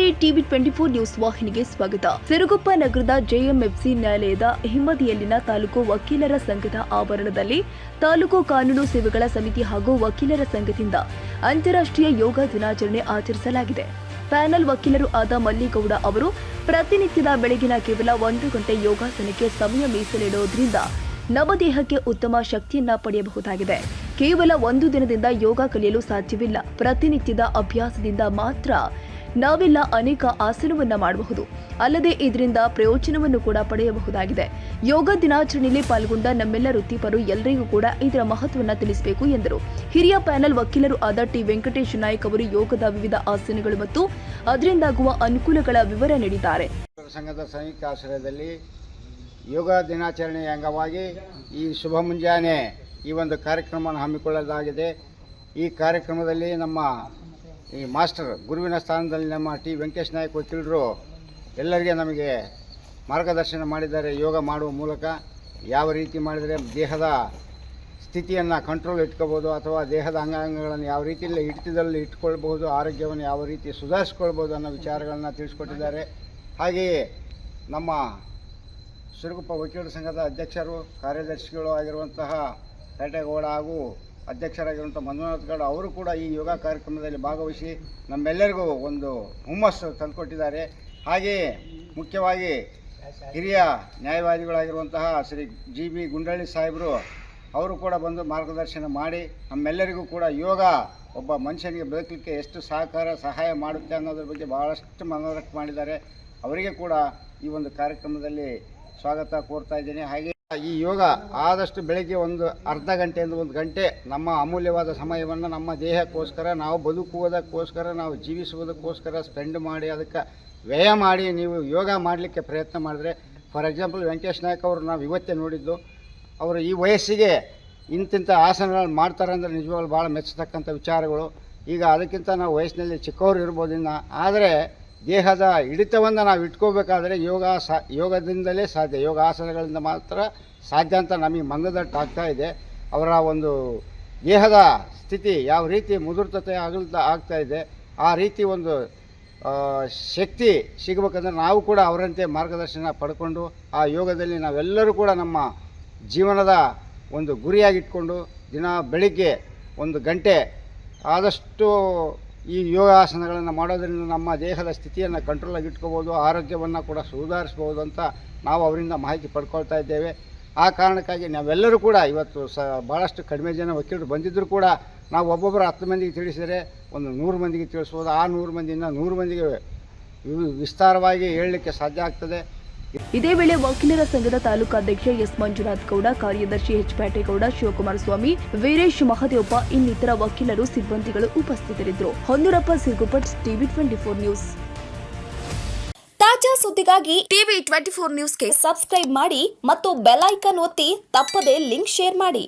ನಮಸ್ತೆ. TV 24 news ವಾಹಿನಿಗೆ ಸ್ವಾಗತ. ಸಿರುಗುಪ್ಪ ನಗರದ ಜೆಎಂಎಫ್ಸಿ ನ್ಯಾಯಾಲಯದ ಹಿಂಬದಿಯಲ್ಲಿನ ತಾಲೂಕು ವಕೀಲರ ಸಂಘದ ಆವರಣದಲ್ಲಿ ತಾಲೂಕು ಕಾನೂನು ಸೇವೆಗಳ ಸಮಿತಿ ಹಾಗೂ ವಕೀಲರ ಸಂಘದಿಂದ ಅಂತಾರಾಷ್ಟ್ರೀಯ ಯೋಗ ದಿನಾಚರಣೆ ಆಚರಿಸಲಾಗಿದೆ. ಪ್ಯಾನಲ್ ವಕೀಲರು ಆದ ಮಲ್ಲಿಗೌಡ ಅವರು ಪ್ರತಿನಿತ್ಯದ ಬೆಳಗಿನ ಕೇವಲ 1 ಗಂಟೆ ಯೋಗಾಸನಕ್ಕೆ ಸಮಯ ಮೀಸಲಿಡುವುದರಿಂದ ನವದೇಹಕ್ಕೆ ಉತ್ತಮ ಶಕ್ತಿಯನ್ನ ಪಡೆಯಬಹುದಾಗಿದೆ. ಕೇವಲ 1 ದಿನದಿಂದ ಯೋಗ ಕಲಿಯಲು ಸಾಧ್ಯವಿಲ್ಲ. ಪ್ರತಿನಿತ್ಯದ ಅಭ್ಯಾಸದಿಂದ ಮಾತ್ರ ನಾವೆಲ್ಲ ಅನೇಕ ಆಸನವನ್ನ ಮಾಡಬಹುದು. ಅಲ್ಲದೆ ಇದರಿಂದ ಪ್ರಯೋಜನವನ್ನು ಕೂಡ ಪಡೆಯಬಹುದಾಗಿದೆ. ಯೋಗ ದಿನಾಚರಣೆಯಲ್ಲಿ ಪಾಲ್ಗೊಂಡ ನಮ್ಮೆಲ್ಲ ವೃತ್ತಿಪರರು ಎಲ್ಲರಿಗೂ ಕೂಡ ಇದರ ಮಹತ್ವವನ್ನು ತಿಳಿಸಬೇಕು ಎಂದರು. ಹಿರಿಯ ಪ್ಯಾನಲ್ ವಕೀಲರು ಆದ ಟಿ ವೆಂಕಟೇಶ್ ನಾಯ್ಕ್ ಅವರು ಯೋಗದ ವಿವಿಧ ಆಸನಗಳು ಮತ್ತು ಅದರಿಂದಾಗುವ ಅನುಕೂಲಗಳ ವಿವರ ನೀಡಿದ್ದಾರೆ. ಸಂಘದ ಸಂಯುಕ್ತ ಆಶ್ರಯದಲ್ಲಿ ಯೋಗ ದಿನಾಚರಣೆಯ ಅಂಗವಾಗಿ ಈ ಶುಭ ಮುಂಜಾನೆ ಈ ಒಂದು ಕಾರ್ಯಕ್ರಮವನ್ನು ಹಮ್ಮಿಕೊಳ್ಳಲಾಗಿದೆ. ಈ ಕಾರ್ಯಕ್ರಮದಲ್ಲಿ ನಮ್ಮ ಈ ಮಾಸ್ಟರ್ ಗುರುವಿನ ಸ್ಥಾನದಲ್ಲಿ ನಮ್ಮ ಟಿ ವೆಂಕಟೇಶ್ ನಾಯ್ಕ್ ವಕೀಲರು ಎಲ್ಲರಿಗೆ ನಮಗೆ ಮಾರ್ಗದರ್ಶನ ಮಾಡಿದ್ದಾರೆ. ಯೋಗ ಮಾಡುವ ಮೂಲಕ ಯಾವ ರೀತಿ ಮಾಡಿದರೆ ದೇಹದ ಸ್ಥಿತಿಯನ್ನು ಕಂಟ್ರೋಲ್ ಇಟ್ಕೋಬೋದು ಅಥವಾ ದೇಹದ ಅಂಗಾಂಗಗಳನ್ನು ಯಾವ ರೀತಿಯಲ್ಲಿ ಹಿಡಿತದಲ್ಲಿ ಇಟ್ಕೊಳ್ಬಹುದು, ಆರೋಗ್ಯವನ್ನು ಯಾವ ರೀತಿ ಸುಧಾರಿಸ್ಕೊಳ್ಬೋದು ಅನ್ನೋ ವಿಚಾರಗಳನ್ನು ತಿಳಿಸ್ಕೊಟ್ಟಿದ್ದಾರೆ. ಹಾಗೆಯೇ ನಮ್ಮ ಸಿರುಗುಪ್ಪ ವಕೀಲರ ಸಂಘದ ಅಧ್ಯಕ್ಷರು ಕಾರ್ಯದರ್ಶಿಗಳು ಆಗಿರುವಂತಹ ಪೇಟೆಗೌಡ ಹಾಗೂ ಅಧ್ಯಕ್ಷರಾಗಿರುವಂಥ ಮಂಜುನಾಥ್ ಗೌಡ ಅವರು ಕೂಡ ಈ ಯೋಗ ಕಾರ್ಯಕ್ರಮದಲ್ಲಿ ಭಾಗವಹಿಸಿ ನಮ್ಮೆಲ್ಲರಿಗೂ ಒಂದು ಹುಮ್ಮಸ್ಸು ತಂದುಕೊಟ್ಟಿದ್ದಾರೆ. ಹಾಗೆಯೇ ಮುಖ್ಯವಾಗಿ ಹಿರಿಯ ನ್ಯಾಯವಾದಿಗಳಾಗಿರುವಂತಹ ಶ್ರೀ ಜಿ.ಬಿ. ಗುಂಡಳ್ಳಿ ಸಾಹೇಬರು ಅವರು ಕೂಡ ಬಂದು ಮಾರ್ಗದರ್ಶನ ಮಾಡಿ ನಮ್ಮೆಲ್ಲರಿಗೂ ಕೂಡ ಯೋಗ ಒಬ್ಬ ಮನುಷ್ಯನಿಗೆ ಬದುಕಲಿಕ್ಕೆ ಎಷ್ಟು ಸಹಾಯ ಮಾಡುತ್ತೆ ಅನ್ನೋದ್ರ ಬಗ್ಗೆ ಬಹಳಷ್ಟು ಮನವರಿಕೆ ಮಾಡಿದ್ದಾರೆ. ಅವರಿಗೆ ಕೂಡ ಈ ಒಂದು ಕಾರ್ಯಕ್ರಮದಲ್ಲಿ ಸ್ವಾಗತ ಕೋರ್ತಾ ಇದ್ದೇನೆ. ಹಾಗೆ ಈ ಯೋಗ ಆದಷ್ಟು ಬೆಳಗ್ಗೆ ಒಂದು ಅರ್ಧ ಗಂಟೆಯಿಂದ 1 ಗಂಟೆ ನಮ್ಮ ಅಮೂಲ್ಯವಾದ ಸಮಯವನ್ನು ನಮ್ಮ ದೇಹಕ್ಕೋಸ್ಕರ, ನಾವು ಬದುಕುವುದಕ್ಕೋಸ್ಕರ, ನಾವು ಜೀವಿಸುವುದಕ್ಕೋಸ್ಕರ ಸ್ಪೆಂಡ್ ಮಾಡಿ ಅದಕ್ಕೆ ವ್ಯಯ ಮಾಡಿ ನೀವು ಯೋಗ ಮಾಡಲಿಕ್ಕೆ ಪ್ರಯತ್ನ ಮಾಡಿದ್ರೆ, ಫಾರ್ ಎಕ್ಸಾಂಪಲ್ ವೆಂಕಟೇಶ್ ನಾಯ್ಕ್ ಅವರು ನಾವು ಇವತ್ತೇ ನೋಡಿದ್ದು, ಅವರು ಈ ವಯಸ್ಸಿಗೆ ಇಂತಿಂಥ ಆಸನಗಳು ಮಾಡ್ತಾರೆ ಅಂದರೆ ನಿಜವಾಗ್ಲೂ ಭಾಳ ಮೆಚ್ಚತಕ್ಕಂಥ ವಿಚಾರಗಳು. ಈಗ ಅದಕ್ಕಿಂತ ನಾವು ವಯಸ್ಸಿನಲ್ಲಿ ಚಿಕ್ಕವರು ಇರ್ಬೋದಿನ್ನ, ಆದರೆ ದೇಹದ ಹಿಡಿತವನ್ನು ನಾವು ಇಟ್ಕೋಬೇಕಾದ್ರೆ ಯೋಗದಿಂದಲೇ ಸಾಧ್ಯ, ಯೋಗಾಸನಗಳಿಂದ ಮಾತ್ರ ಸಾಧ್ಯ ಅಂತ ನಮಗೆ ಮನದಟ್ಟಾಗ್ತಾ ಇದೆ. ಅವರ ಒಂದು ದೇಹದ ಸ್ಥಿತಿ ಯಾವ ರೀತಿ ಮುದುರ್ತತೆ ಆಗ್ತಾ ಇದೆ, ಆ ರೀತಿ ಒಂದು ಶಕ್ತಿ ಸಿಗಬೇಕಂದ್ರೆ ನಾವು ಕೂಡ ಅವರಂತೆ ಮಾರ್ಗದರ್ಶನ ಪಡ್ಕೊಂಡು ಆ ಯೋಗದಲ್ಲಿ ನಾವೆಲ್ಲರೂ ಕೂಡ ನಮ್ಮ ಜೀವನದ ಒಂದು ಗುರಿಯಾಗಿಟ್ಕೊಂಡು ದಿನ ಬೆಳಿಗ್ಗೆ 1 ಗಂಟೆ ಆದಷ್ಟು ಈ ಯೋಗಾಸನಗಳನ್ನು ಮಾಡೋದರಿಂದ ನಮ್ಮ ದೇಹದ ಸ್ಥಿತಿಯನ್ನು ಕಂಟ್ರೋಲಾಗಿ ಇಟ್ಕೋಬೋದು, ಆರೋಗ್ಯವನ್ನು ಕೂಡ ಸುಧಾರಿಸ್ಬೋದು ಅಂತ ನಾವು ಅವರಿಂದ ಮಾಹಿತಿ ಪಡ್ಕೊಳ್ತಾ ಇದ್ದೇವೆ. ಆ ಕಾರಣಕ್ಕಾಗಿ ನಾವೆಲ್ಲರೂ ಕೂಡ ಇವತ್ತು ಭಾಳಷ್ಟು ಕಡಿಮೆ ಜನ ವಕೀಲರು ಬಂದಿದ್ದರೂ ಕೂಡ ನಾವು ಒಬ್ಬೊಬ್ಬರು 10 ಮಂದಿಗೆ ತಿಳಿಸಿದರೆ ಒಂದು 100 ಮಂದಿಗೆ ತಿಳಿಸ್ಬೋದು. ಆ 100 ಮಂದಿಯಿಂದ 100 ಮಂದಿಗೆ ವಿಸ್ತಾರವಾಗಿ ಹೇಳಲಿಕ್ಕೆ ಸಾಧ್ಯ ಆಗ್ತದೆ. ಇದೇ ವೇಳೆ ವಕೀಲರ ಸಂಘದ ತಾಲೂಕಾಧ್ಯಕ್ಷ ಎಸ್ ಮಂಜುನಾಥ್ ಗೌಡ, ಕಾರ್ಯದರ್ಶಿ ಎಚ್ ಪೇಟೆಗೌಡ, ಶಿವಕುಮಾರ ಸ್ವಾಮಿ, ವೀರೇಶ್ ಮಹದೇವಪ್ಪ ಇನ್ನಿತರ ವಕೀಲರು, ಸಿಬ್ಬಂದಿಗಳು ಉಪಸ್ಥಿತರಿದ್ದರು. Honnurappa, Siruguppa, TV 24 news. ತಾಜಾ ಸುದ್ದಿಗಾಗಿ ಟಿವಿ 24 ನ್ಯೂಸ್ಗೆ ಸಬ್ಸ್ಕ್ರೈಬ್ ಮಾಡಿ ಮತ್ತು ಬೆಲ್ ಐಕಾನ್ ಒತ್ತಿ ತಪ್ಪದೇ ಲಿಂಕ್ ಶೇರ್ ಮಾಡಿ.